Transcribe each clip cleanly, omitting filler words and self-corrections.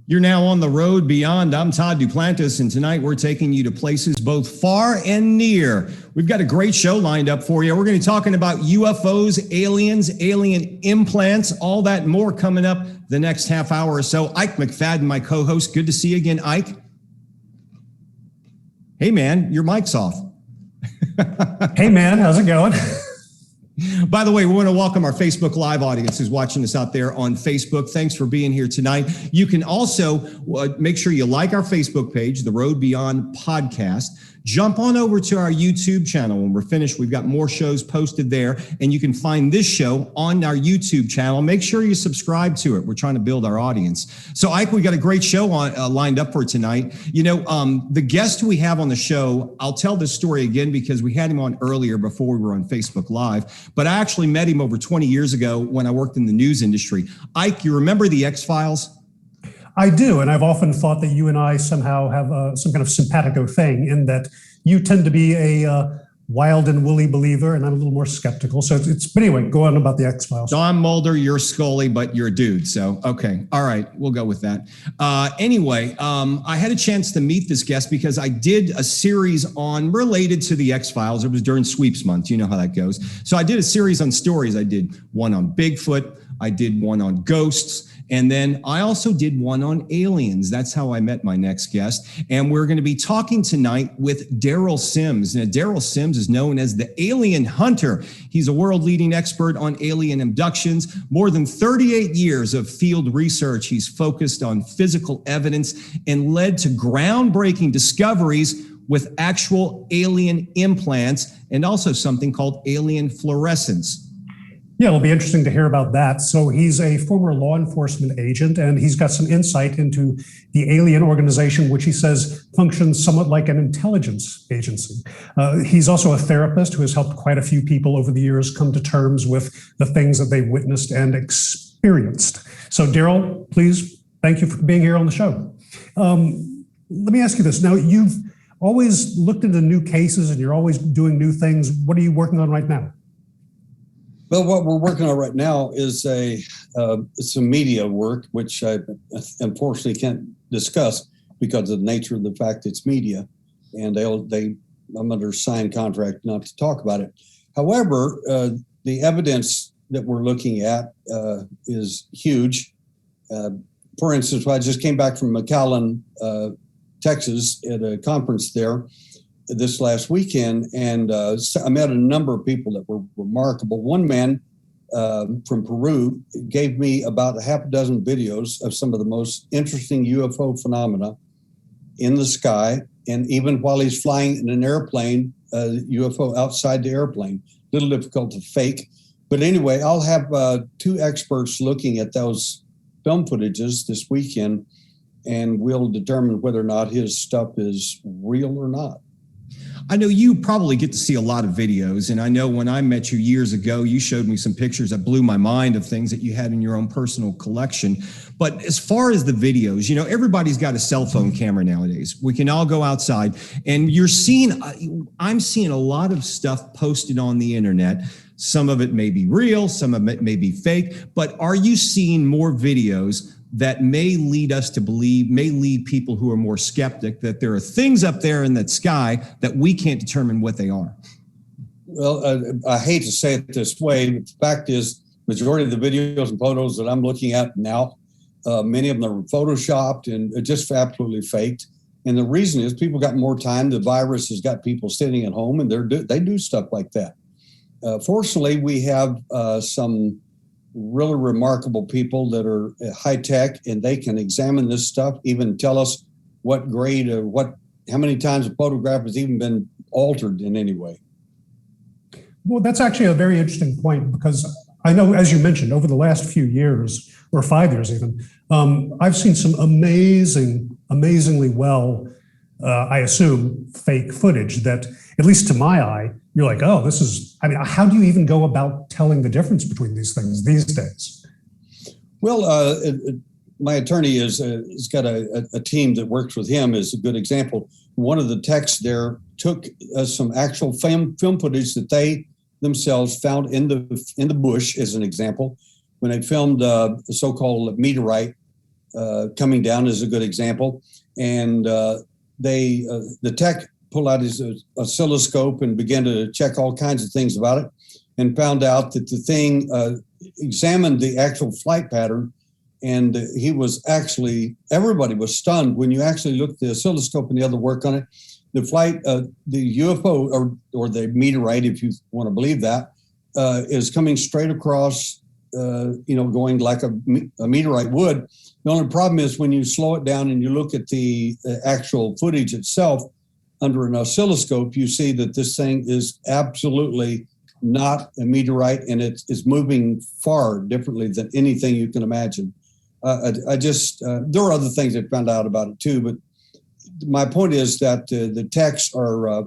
You're now on the road beyond. I'm Todd Duplantis, and tonight we're taking you to places both far and near. We've got a great show lined up for you. We're going to be talking about UFOs, aliens, alien implants, all that and more coming up the next half hour or so. Ike McFadden, my co-host. Good to see you again, Ike. Hey, man, your mic's off. Hey, man, how's it going? By the way, we want to welcome our Facebook Live audience who's watching us out there on Facebook. Thanks for being here tonight. You can also make sure you like our Facebook page, The Road Beyond Podcast. Jump on over to our YouTube channel. When we're finished, we've got more shows posted there, and you can find this show on our YouTube channel. Make sure you subscribe to it. We're trying to build our audience. So, Ike, we got a great show lined up for tonight. You know, the guest we have on the show, I'll tell this story again because we had him on earlier before we were on Facebook Live, but I actually met him over 20 years ago when I worked in the news industry. Ike, you remember the X-Files? I do, and I've often thought that you and I somehow have some kind of simpatico thing in that you tend to be a wild and woolly believer, and I'm a little more skeptical. So but anyway, go on about the X-Files. Don Mulder, you're Scully, but you're a dude. So, okay. All right. We'll go with that. Anyway, I had a chance to meet this guest because I did a series related to the X-Files. It was during Sweeps Month. You know how that goes. So I did a series on stories. I did one on Bigfoot. I did one on ghosts. And then I also did one on aliens. That's how I met my next guest. And we're going to be talking tonight with Derrel Sims. Now, Derrel Sims is known as the Alien Hunter. He's a world-leading expert on alien abductions. More than 38 years of field research. He's focused on physical evidence and led to groundbreaking discoveries with actual alien implants and also something called alien fluorescence. Yeah, it'll be interesting to hear about that. So he's a former law enforcement agent, and he's got some insight into the alien organization, which he says functions somewhat like an intelligence agency. He's also a therapist who has helped quite a few people over the years come to terms with the things that they've witnessed and experienced. So Derrel, please, thank you for being here on the show. Let me ask you this. Now, you've always looked into new cases and you're always doing new things. What are you working on right now? Well, what we're working on right now is some media work, which I unfortunately can't discuss because of the nature of the fact it's media, and I'm under signed contract not to talk about it. However, the evidence that we're looking at is huge. For instance, I just came back from McAllen, Texas, at a conference there this last weekend, and I met a number of people that were remarkable. One man from Peru gave me about a half a dozen videos of some of the most interesting UFO phenomena in the sky, and even while he's flying in an airplane, UFO outside the airplane. A little difficult to fake. But anyway, I'll have two experts looking at those film footages this weekend, and we'll determine whether or not his stuff is real or not. I know you probably get to see a lot of videos, and I know when I met you years ago, you showed me some pictures that blew my mind of things that you had in your own personal collection. But as far as the videos, you know, everybody's got a cell phone camera nowadays. We can all go outside, and I'm seeing a lot of stuff posted on the internet. Some of it may be real, some of it may be fake, but are you seeing more videos that may lead us to believe, may lead people who are more skeptic that there are things up there in that sky that we can't determine what they are? Well, I hate to say it this way, but the fact is, majority of the videos and photos that I'm looking at now, many of them are photoshopped and just absolutely faked. And the reason is people got more time. The virus has got people sitting at home, and they do stuff like that. Fortunately, we have some really remarkable people that are high tech, and they can examine this stuff, even tell us what grade or how many times a photograph has even been altered in any way. Well, that's actually a very interesting point, because I know, as you mentioned, over the last few years, or 5 years even, I've seen some amazingly well, I assume, fake footage that, at least to my eye, you're like, oh, this is, I mean, how do you even go about telling the difference between these things these days? Well, my attorney has got a team that works with him as a good example. One of the techs there took some actual film footage that they themselves found in the bush, as an example, when they filmed the so-called Meteorite coming down is a good example. And the tech pulled out his oscilloscope and began to check all kinds of things about it, and found out that the thing examined the actual flight pattern. And he was everybody was stunned when you actually look at the oscilloscope and the other work on it. The flight, the UFO or the meteorite, if you want to believe that, is coming straight across, going like a meteorite would. The only problem is when you slow it down and you look at the actual footage itself under an oscilloscope, you see that this thing is absolutely not a meteorite, and it's moving far differently than anything you can imagine. There are other things I found out about it too, but my point is that the techs are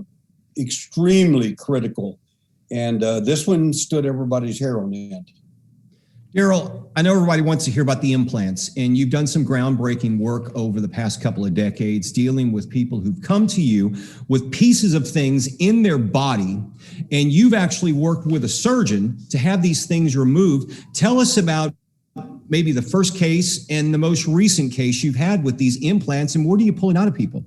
extremely critical, and this one stood everybody's hair on end. Derrel, I know everybody wants to hear about the implants, and you've done some groundbreaking work over the past couple of decades dealing with people who've come to you with pieces of things in their body, and you've actually worked with a surgeon to have these things removed. Tell us about maybe the first case and the most recent case you've had with these implants, and what are you pulling out of people?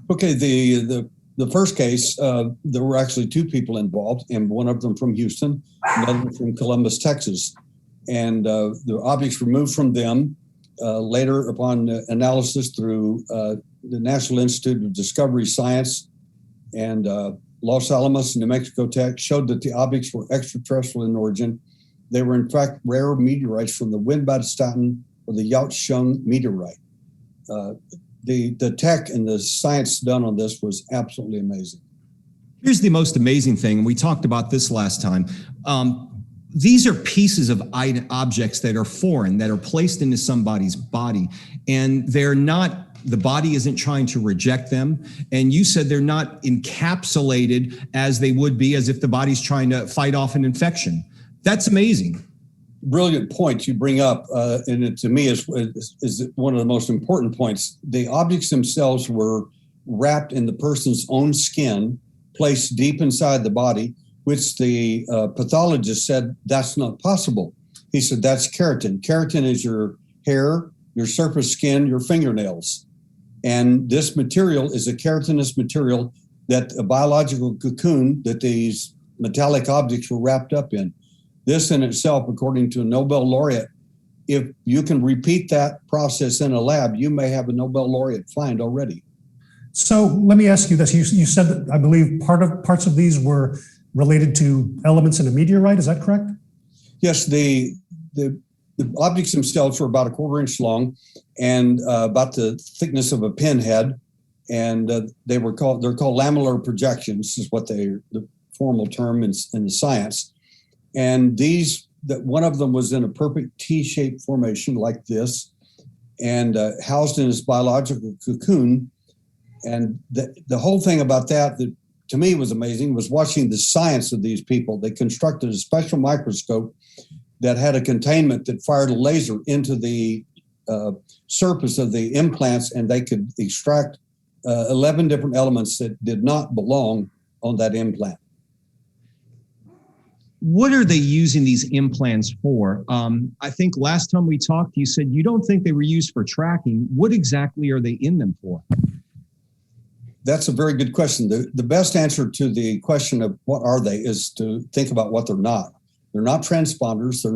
Okay, the first case, there were actually two people involved, and one of them from Houston, another from Columbus, Texas. And the objects removed from them later upon analysis through the National Institute of Discovery Science and Los Alamos, New Mexico Tech showed that the objects were extraterrestrial in origin. They were in fact rare meteorites from the Wind-Badestatten or the Yautsheng meteorite. The tech and the science done on this was absolutely amazing. Here's the most amazing thing, and we talked about this last time. These are pieces of objects that are foreign, that are placed into somebody's body, and the body isn't trying to reject them. And you said they're not encapsulated as they would be, as if the body's trying to fight off an infection. That's amazing. Brilliant point you bring up, and it, to me, is one of the most important points. The objects themselves were wrapped in the person's own skin, placed deep inside the body, which the pathologist said that's not possible. He said that's keratin. Keratin is your hair, your surface skin, your fingernails. And this material is a keratinous material that a biological cocoon that these metallic objects were wrapped up in. This in itself, according to a Nobel laureate, if you can repeat that process in a lab, you may have a Nobel laureate find already. So let me ask you this. You said that I believe parts of these were related to elements in a meteorite. Is that correct? Yes, the objects themselves were about a 1/4 inch long and about the thickness of a pinhead, and they're called lamellar projections, is what the formal term in the science. And one of them was in a perfect T-shaped formation like this, and housed in its biological cocoon. And the whole thing about that to me was amazing was watching the science of these people. They constructed a special microscope that had a containment that fired a laser into the surface of the implants, and they could extract 11 different elements that did not belong on that implant. What are they using these implants for? I think last time we talked, you said you don't think they were used for tracking. What exactly are they in them for? That's a very good question. The best answer to the question of what are they is to think about what they're not. They're not transponders. They're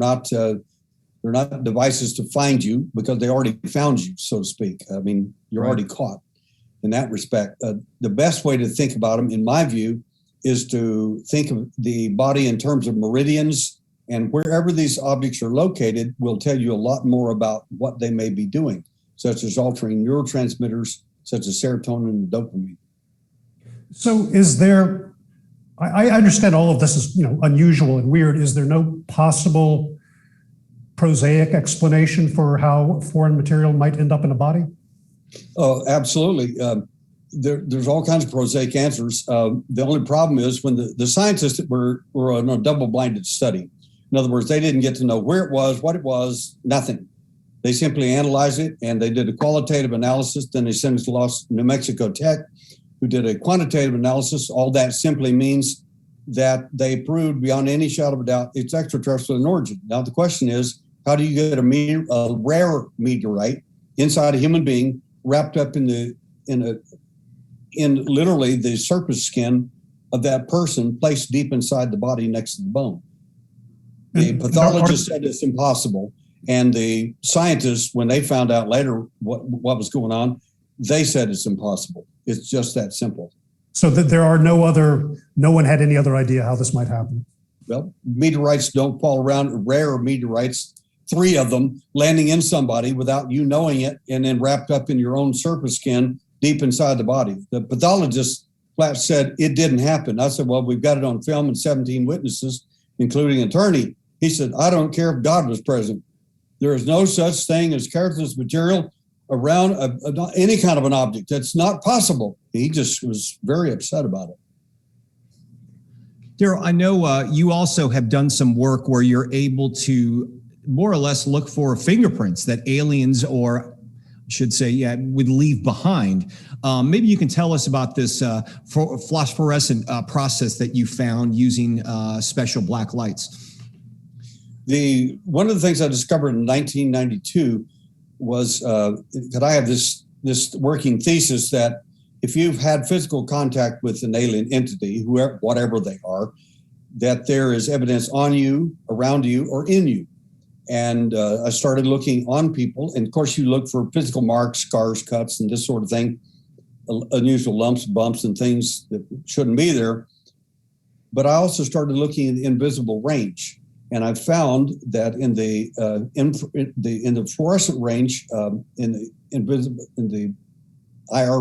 not devices to find you, because they already found you, so to speak. I mean, you're already caught in that respect. The best way to think about them, in my view, is to think of the body in terms of meridians, and wherever these objects are located will tell you a lot more about what they may be doing, such as altering neurotransmitters, such as serotonin and dopamine. So is there, I understand all of this is unusual and weird. Is there no possible prosaic explanation for how foreign material might end up in a body? Oh, absolutely. There's all kinds of prosaic answers. The only problem is when the scientists were on a double-blinded study. In other words, they didn't get to know where it was, what it was, nothing. They simply analyzed it, and they did a qualitative analysis. Then they sent it to New Mexico Tech, who did a quantitative analysis. All that simply means that they proved beyond any shadow of a doubt it's extraterrestrial in origin. Now, the question is, how do you get a rare meteorite inside a human being, wrapped up in literally the surface skin of that person, placed deep inside the body next to the bone. The pathologist said it's impossible. And the scientists, when they found out later what was going on, they said it's impossible. It's just that simple. So that no one had any other idea how this might happen. Well, meteorites don't fall around, rare meteorites, 3 of them landing in somebody without you knowing it, and then wrapped up in your own surface skin deep inside the body. The pathologist flat said it didn't happen. I said, well, we've got it on film and 17 witnesses, including an attorney. He said, I don't care if God was present. There is no such thing as careless material around any kind of an object. That's not possible. He just was very upset about it. Derrel, I know you also have done some work where you're able to more or less look for fingerprints that aliens, or I should say, would leave behind. Maybe you can tell us about this phosphorescent process that you found using special black lights. One of the things I discovered in 1992 was that I have this working thesis that if you've had physical contact with an alien entity, whoever, whatever they are, that there is evidence on you, around you, or in you. And I started looking on people. And of course, you look for physical marks, scars, cuts, and this sort of thing, unusual lumps, bumps, and things that shouldn't be there. But I also started looking at the invisible range. And I found that in the fluorescent range, in the IR,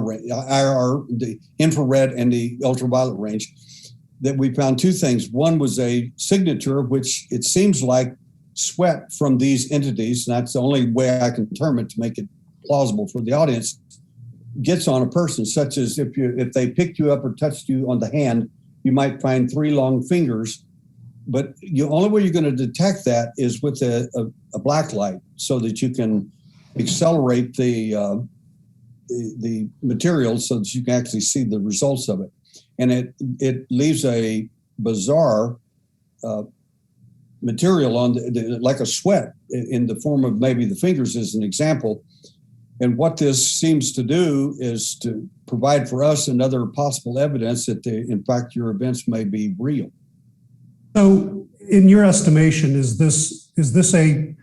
the infrared and the ultraviolet range, that we found 2 things. One was a signature, which it seems like sweat from these entities, and that's the only way I can term it to make it plausible for the audience, gets on a person, such as if they picked you up or touched you on the hand, you might find 3 long fingers. But the only way you're going to detect that is with a black light, so that you can accelerate the material so that you can actually see the results of it. And it leaves a bizarre material on like a sweat in the form of maybe the fingers as an example. And what this seems to do is to provide for us another possible evidence that in fact your events may be real. So in your estimation, is this an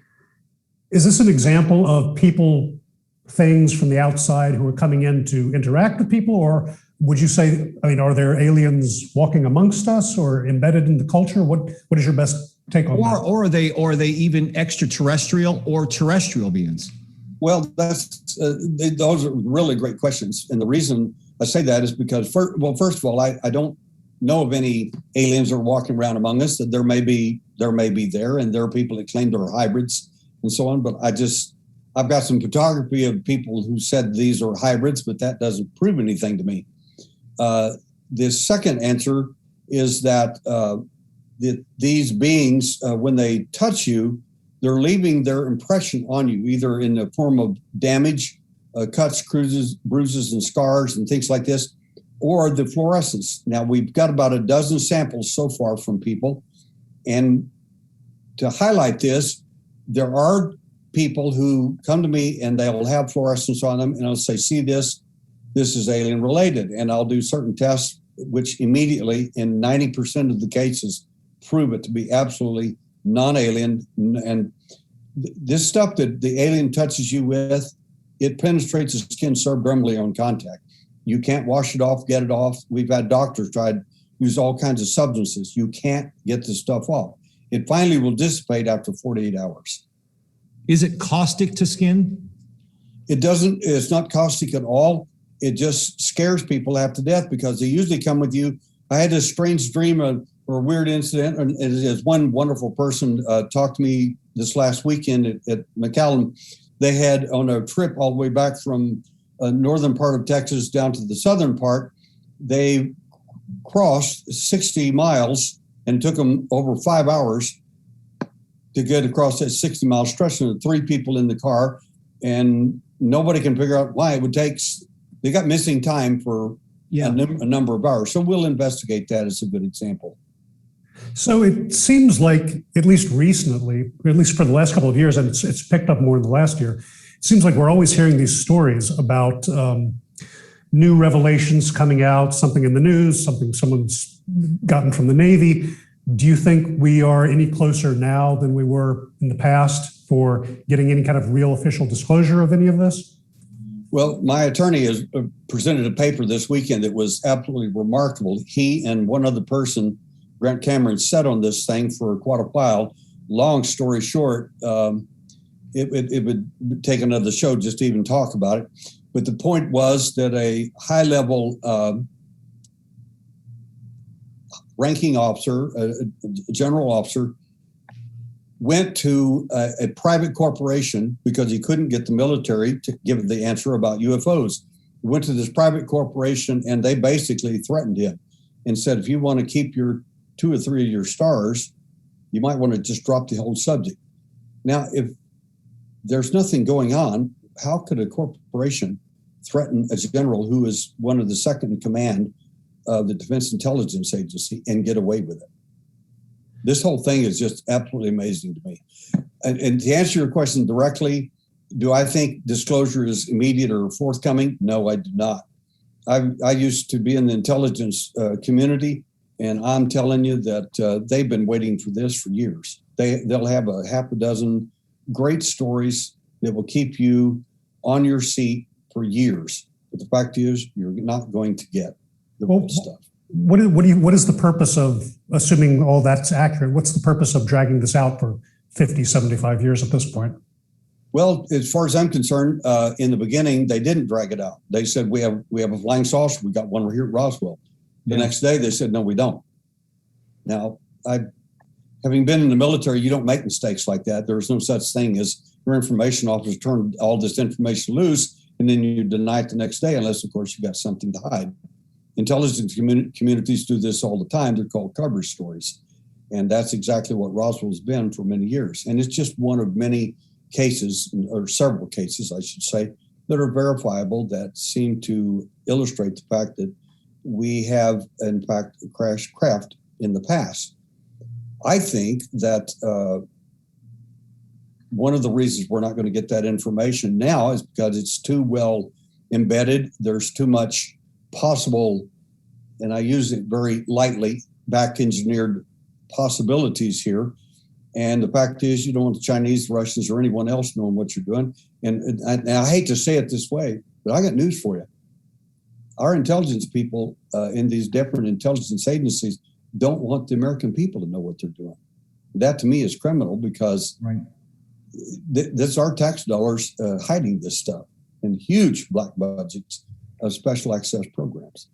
example of people, things from the outside who are coming in to interact with people? Or would you say, are there aliens walking amongst us or embedded in the culture? What is your best take on that? Or are they even extraterrestrial or terrestrial beings? Well, those are really great questions. And the reason I say that is because, first of all, I don't know of any aliens that are walking around among us. That there may be there, and there are people that claim they're hybrids and so on. But I've got some photography of people who said these are hybrids, but that doesn't prove anything to me. The second answer is that these beings, when they touch you, they're leaving their impression on you, either in the form of damage, cuts, bruises, and scars, and things like this, or the fluorescence. Now, we've got about a dozen samples so far from people. And to highlight this, there are people who come to me and they'll have fluorescence on them, and I'll say, see this is alien related. And I'll do certain tests, which immediately, in 90% of the cases, prove it to be absolutely non-alien. And this stuff that the alien touches you with, it penetrates the skin subdermally on contact. You can't wash it off, get it off. We've had doctors try to use all kinds of substances. You can't get this stuff off. It finally will dissipate after 48 hours. Is it caustic to skin? It's not caustic at all. It just scares people half to death because they usually come with you. I had this strange dream or a weird incident. And as one wonderful person talked to me this last weekend at McAllen, they had on a trip all the way back from northern part of Texas down to the southern part, they crossed 60 miles and it took them over 5 hours to get across that 60-mile stretch. And 3 people in the car, and nobody can figure out why it would take. They got missing time for a number of hours. So we'll investigate that as a good example. So it seems like, at least recently, at least for the last couple of years, and it's picked up more in the last year, It seems like we're always hearing these stories about new revelations coming out, something in the news, something someone's gotten from the Navy. Do you think we are any closer now than we were in the past for getting any kind of real official disclosure of any of this? Well, my attorney has presented a paper this weekend that was absolutely remarkable. He and one other person, Grant Cameron, sat on this thing for quite a while. Long story short, it would take another show just to even talk about it. But the point was that a high-level ranking officer, a general officer, went to a private corporation because he couldn't get the military to give the answer about UFOs. He went to this private corporation and they basically threatened him and said, if you want to keep your 2 or 3 of your stars, you might want to just drop the whole subject. Now, if there's nothing going on, how could a corporation threaten a general who is one of the second in command of the Defense Intelligence Agency and get away with it? This whole thing is just absolutely amazing to me. And to answer your question directly, do I think disclosure is immediate or forthcoming? No, I do not. I used to be in the intelligence community, and I'm telling you that they've been waiting for this for years. They'll have a half a dozen great stories that will keep you on your seat for years. But the fact is, you're not going to get the real stuff. What is the purpose of, assuming all that's accurate, what's the purpose of dragging this out for 50, 75 years at this point? Well, as far as I'm concerned, in the beginning, they didn't drag it out. They said, we have a flying saucer. We got one here at Roswell. The next day, they said, no, we don't. Now, having been in the military, you don't make mistakes like that. There's no such thing as your information officer turned all this information loose, and then you deny it the next day, unless, of course, you got something to hide. Intelligence communities do this all the time. They're called cover stories. And that's exactly what Roswell's been for many years. And it's just one of many cases, or several cases, I should say, that are verifiable that seem to illustrate the fact that we have, in fact, crashed craft in the past. I think that one of the reasons we're not going to get that information now is because it's too well embedded. There's too much possible, and I use it very lightly, back engineered possibilities here. And the fact is, you don't want the Chinese, the Russians, or anyone else knowing what you're doing. And I hate to say it this way, but I got news for you. Our intelligence people in these different intelligence agencies don't want the American people to know what they're doing. That to me is criminal, because that's our tax dollars hiding this stuff in huge black budgets of special access programs.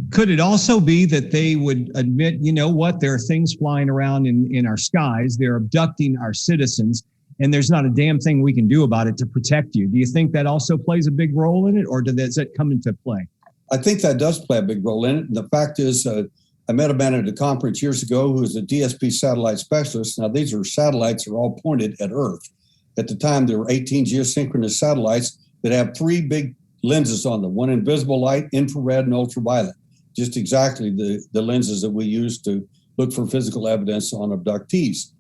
Could it also be that they would admit, you know what, there are things flying around in our skies, they're abducting our citizens, and there's not a damn thing we can do about it to protect you? Do you think that also plays a big role in it, or does that come into play? I think that does play a big role in it. And the fact is, I met a man at a conference years ago who was a DSP satellite specialist. Now, these are satellites that are all pointed at Earth. At the time, there were 18 geosynchronous satellites that have 3 big lenses on them, one invisible light, infrared, and ultraviolet, just exactly the lenses that we use to look for physical evidence on abductees.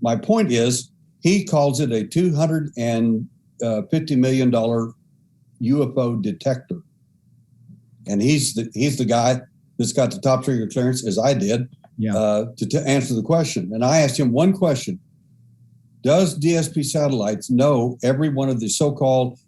My point is, he calls it a $250 million UFO detector. And he's the guy that's got the top secret clearance, as I did, to answer the question. And I asked him one question: does DSP satellites know every one of the so-called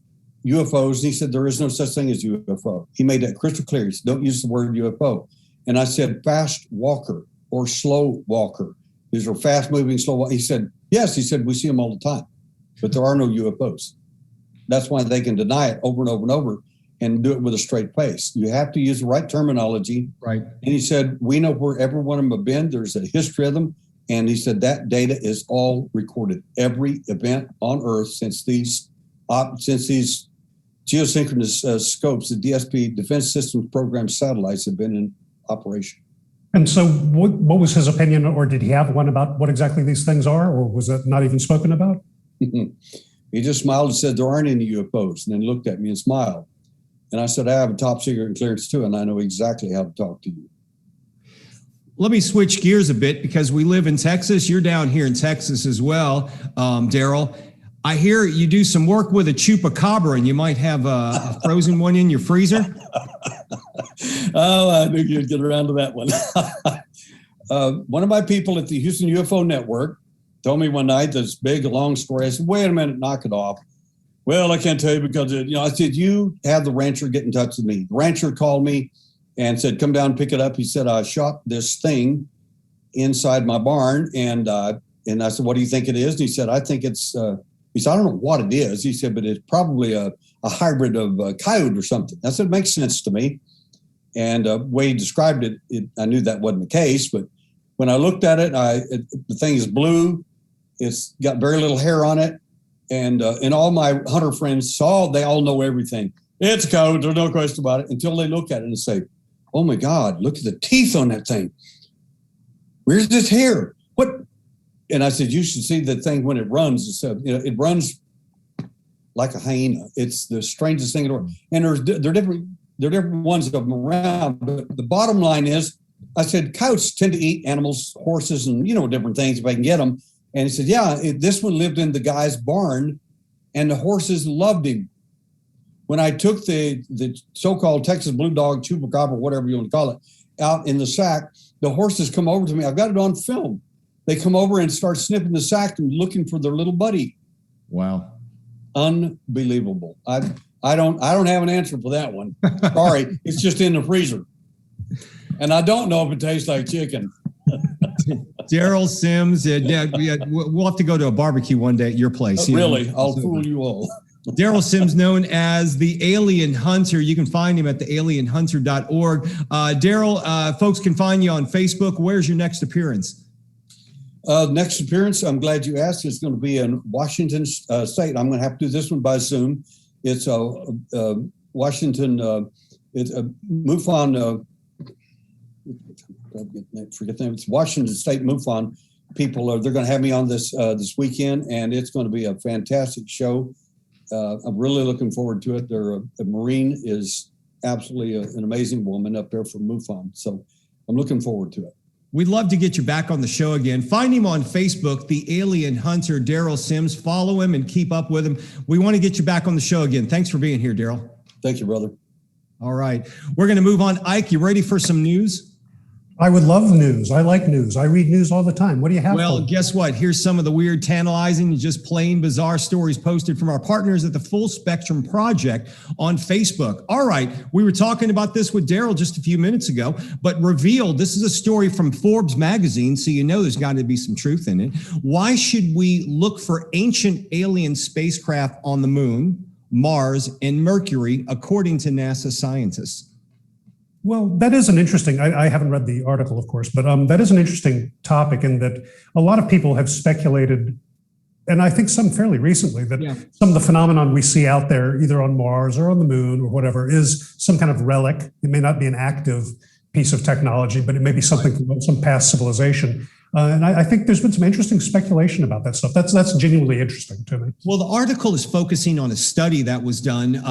UFOs? And he said, there is no such thing as UFO. He made that crystal clear. He said, don't use the word UFO. And I said, fast walker or slow walker. These are fast moving, slow walker. He said, yes. He said, we see them all the time, but there are no UFOs. That's why they can deny it over and over and over and do it with a straight face. You have to use the right terminology. Right. And he said, we know where every one of them have been. There's a history of them. And he said, that data is all recorded. Every event on Earth since these geosynchronous scopes, the DSP Defense Systems Program satellites, have been in operation. And so what was his opinion, or did he have one about what exactly these things are, or was that not even spoken about? He just smiled and said, there aren't any UFOs, and then looked at me and smiled. And I said, I have a top secret clearance too, and I know exactly how to talk to you. Let me switch gears a bit, because we live in Texas. You're down here in Texas as well, Derrel. I hear you do some work with a Chupacabra, and you might have a frozen one in your freezer. Oh, I knew you'd get around to that one. One of my people at the Houston UFO Network told me one night this big, long story. I said, wait a minute, knock it off. Well, I can't tell you because, I said, you have the rancher get in touch with me. The rancher called me and said, come down and pick it up. He said, I shot this thing inside my barn. And I said, what do you think it is? And he said, I think it's, he said, I don't know what it is. He said, but it's probably a hybrid of a coyote or something. I said, it makes sense to me. And the way he described it, I knew that wasn't the case. But when I looked at it, the thing is blue. It's got very little hair on it. And all my hunter friends they all know everything. It's a coyote, there's no question about it, until they look at it and say, oh my God, look at the teeth on that thing. Where's this hair? What? And I said, you should see the thing when it runs. It runs like a hyena. It's the strangest thing in the world. And there are different ones of them around. But the bottom line is, I said, coyotes tend to eat animals, horses, and different things if I can get them. And he said, yeah, this one lived in the guy's barn, and the horses loved him. When I took the so-called Texas blue dog, Chupacabra, whatever you want to call it, out in the sack, the horses come over to me. I've got it on film. They come over and start sniffing the sack and looking for their little buddy. Wow. Unbelievable. I don't have an answer for that one. Sorry, it's just in the freezer. And I don't know if it tastes like chicken. Derrel Sims, we'll have to go to a barbecue one day at your place. Really? I'll fool you all. Derrel Sims, known as the Alien Hunter. You can find him at thealienhunter.org. Derrel, folks can find you on Facebook. Where's your next appearance? Next appearance, I'm glad you asked. It's going to be in Washington State. I'm going to have to do this one by Zoom. It's Washington. It's MUFON. Forget the name. It's Washington State MUFON people. They're going to have me on this weekend, and it's going to be a fantastic show. I'm really looking forward to it. The Marine is absolutely an amazing woman up there from MUFON, so I'm looking forward to it. We'd love to get you back on the show again. Find him on Facebook, The Alien Hunter, Derrel Sims. Follow him and keep up with him. We want to get you back on the show again. Thanks for being here, Derrel. Thank you, brother. All right. We're going to move on. Ike, you ready for some news? I would love news. I like news. I read news all the time. What do you have? Well, guess what? Here's some of the weird, tantalizing, just plain bizarre stories posted from our partners at the Full Spectrum Project on Facebook. All right. We were talking about this with Derrel just a few minutes ago, but revealed, this is a story from Forbes magazine, so there's got to be some truth in it. Why should we look for ancient alien spacecraft on the moon, Mars, and Mercury, according to NASA scientists? Well, that is an interesting, I haven't read the article, of course, but that is an interesting topic in that a lot of people have speculated, and I think some fairly recently, that some of the phenomenon we see out there, either on Mars or on the moon or whatever, is some kind of relic. It may not be an active piece of technology, but it may be something from some past civilization. And I think there's been some interesting speculation about that stuff. That's genuinely interesting to me. Well, the article is focusing on a study that was done,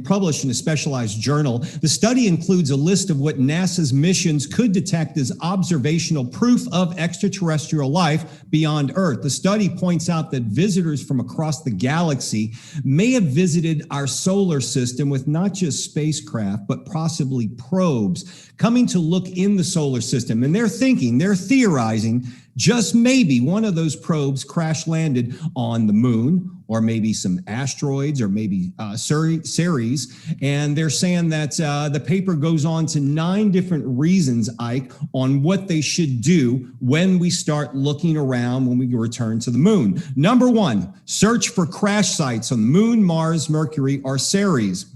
published in a specialized journal. The study includes a list of what NASA's missions could detect as observational proof of extraterrestrial life beyond Earth. The study points out that visitors from across the galaxy may have visited our solar system with not just spacecraft, but possibly probes coming to look in the solar system. And they're theorizing, just maybe one of those probes crash landed on the moon, or maybe some asteroids, or maybe Ceres. And they're saying that the paper goes on to 9 different reasons, Ike, on what they should do when we start looking around when we return to the moon. Number 1, search for crash sites on the moon, Mars, Mercury, or Ceres.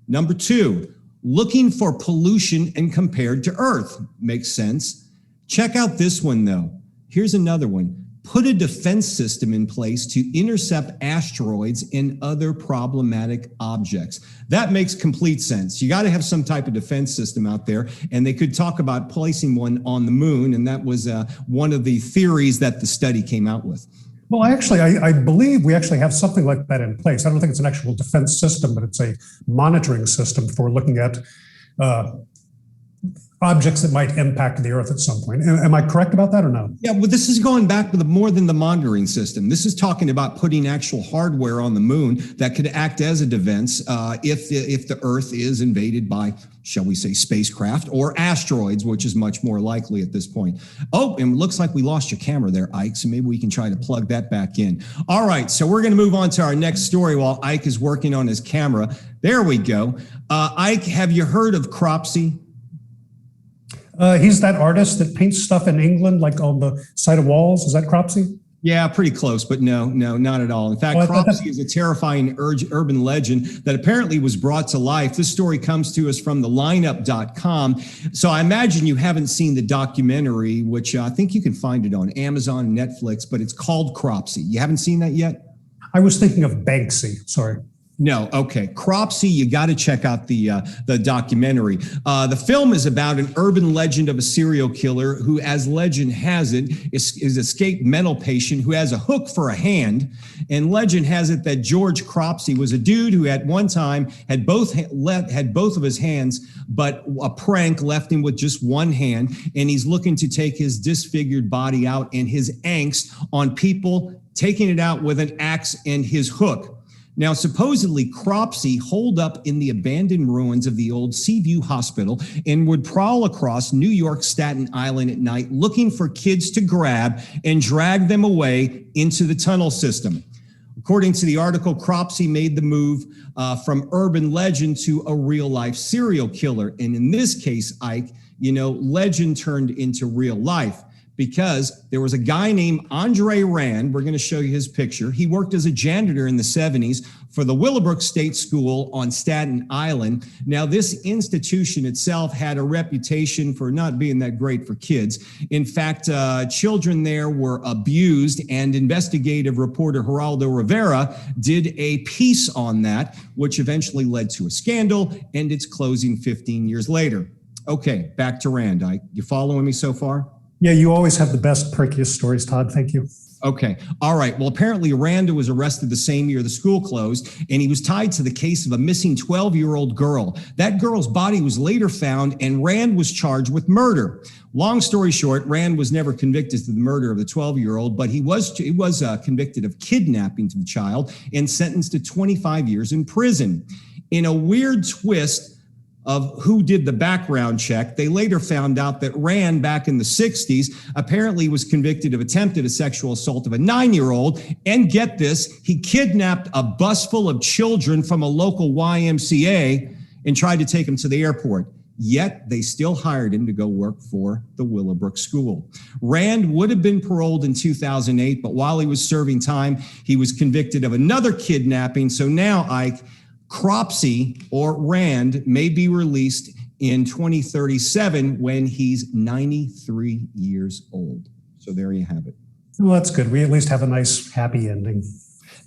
Number 2, looking for pollution and compared to Earth. Makes sense. Check out this one, though. Here's another one. Put a defense system in place to intercept asteroids and other problematic objects. That makes complete sense. You got to have some type of defense system out there, and they could talk about placing one on the moon, and that was one of the theories that the study came out with. Well, I believe we actually have something like that in place. I don't think it's an actual defense system, but it's a monitoring system for looking at objects that might impact the Earth at some point. Am I correct about that or no? Yeah, well, this is going back with more than the monitoring system. This is talking about putting actual hardware on the moon that could act as a defense if the Earth is invaded by, shall we say, spacecraft or asteroids, which is much more likely at this point. Oh, and it looks like we lost your camera there, Ike, so maybe we can try to plug that back in. All right, so we're going to move on to our next story while Ike is working on his camera. There we go. Ike, have you heard of Cropsey? He's that artist that paints stuff in England, like on the side of walls. Is that Cropsey? Yeah, pretty close, but no, not at all. In fact, Cropsey is a terrifying urban legend that apparently was brought to life. This story comes to us from the lineup.com. So I imagine you haven't seen the documentary, which I think you can find it on Amazon and Netflix, but it's called Cropsey. You haven't seen that yet? I was thinking of Banksy. Sorry. No, okay. Cropsey, you got to check out the documentary. The film is about an urban legend of a serial killer who, as legend has it, is escaped mental patient who has a hook for a hand. And legend has it that George Cropsey was a dude who at one time had both of his hands, but a prank left him with just one hand. And he's looking to take his disfigured body out and his angst on people, taking it out with an axe and his hook. Now, supposedly, Cropsey holed up in the abandoned ruins of the old Seaview Hospital and would prowl across New York's Staten Island at night looking for kids to grab and drag them away into the tunnel system. According to the article, Cropsey made the move from urban legend to a real-life serial killer. And in this case, Ike, legend turned into real life, because there was a guy named Andre Rand. We're going to show you his picture. He worked as a janitor in the 70s for the Willowbrook State School on Staten Island. Now, this institution itself had a reputation for not being that great for kids. In fact, children there were abused, and investigative reporter Geraldo Rivera did a piece on that, which eventually led to a scandal and its closing 15 years later. Okay, back to Rand. You following me so far? Yeah, you always have the best, prickiest stories, Todd. Thank you. Okay. All right. Well, apparently Rand was arrested the same year the school closed, and he was tied to the case of a missing 12-year-old girl. That girl's body was later found, and Rand was charged with murder. Long story short, Rand was never convicted of the murder of the 12-year-old, but he was convicted of kidnapping the child and sentenced to 25 years in prison. In a weird twist of who did the background check, they later found out that Rand, back in the 60s, apparently was convicted of attempted sexual assault of a 9-year-old. And get this, he kidnapped a bus full of children from a local YMCA and tried to take them to the airport. Yet they still hired him to go work for the Willowbrook School. Rand would have been paroled in 2008, but while he was serving time, he was convicted of another kidnapping. So now, Ike, Cropsey or Rand may be released in 2037 when he's 93 years old. So there you have it. Well, that's good. We at least have a nice, happy ending.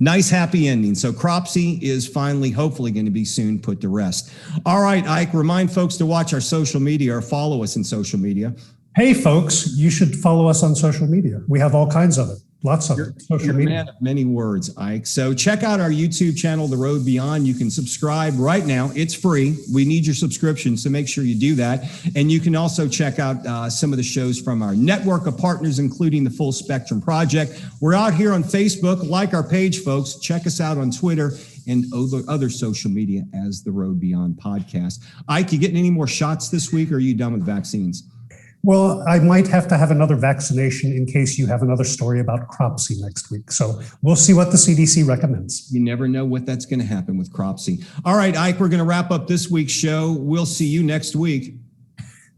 Nice, happy ending. So Cropsey is finally, hopefully, going to be soon put to rest. All right, Ike, remind folks to watch our social media or follow us in social media. Hey, folks, you should follow us on social media. We have all kinds of it. Lots of it. Social media. Man of many words, Ike. So check out our YouTube channel, The Road Beyond. You can subscribe right now. It's free. We need your subscription, so make sure you do that. And you can also check out some of the shows from our network of partners, including the Full Spectrum Project. We're out here on Facebook. Like our page, folks. Check us out on Twitter and other social media as The Road Beyond Podcast. Ike, you getting any more shots this week, or are you done with vaccines? Well, I might have to have another vaccination in case you have another story about Cropsey next week. So we'll see what the CDC recommends. You never know what that's going to happen with Cropsey. All right, Ike, we're going to wrap up this week's show. We'll see you next week.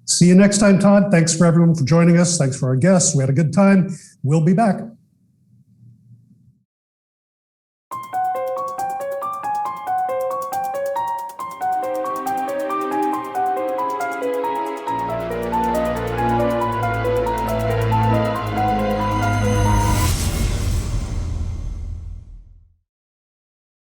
See you next time, Todd. Thanks for everyone for joining us. Thanks for our guests. We had a good time. We'll be back.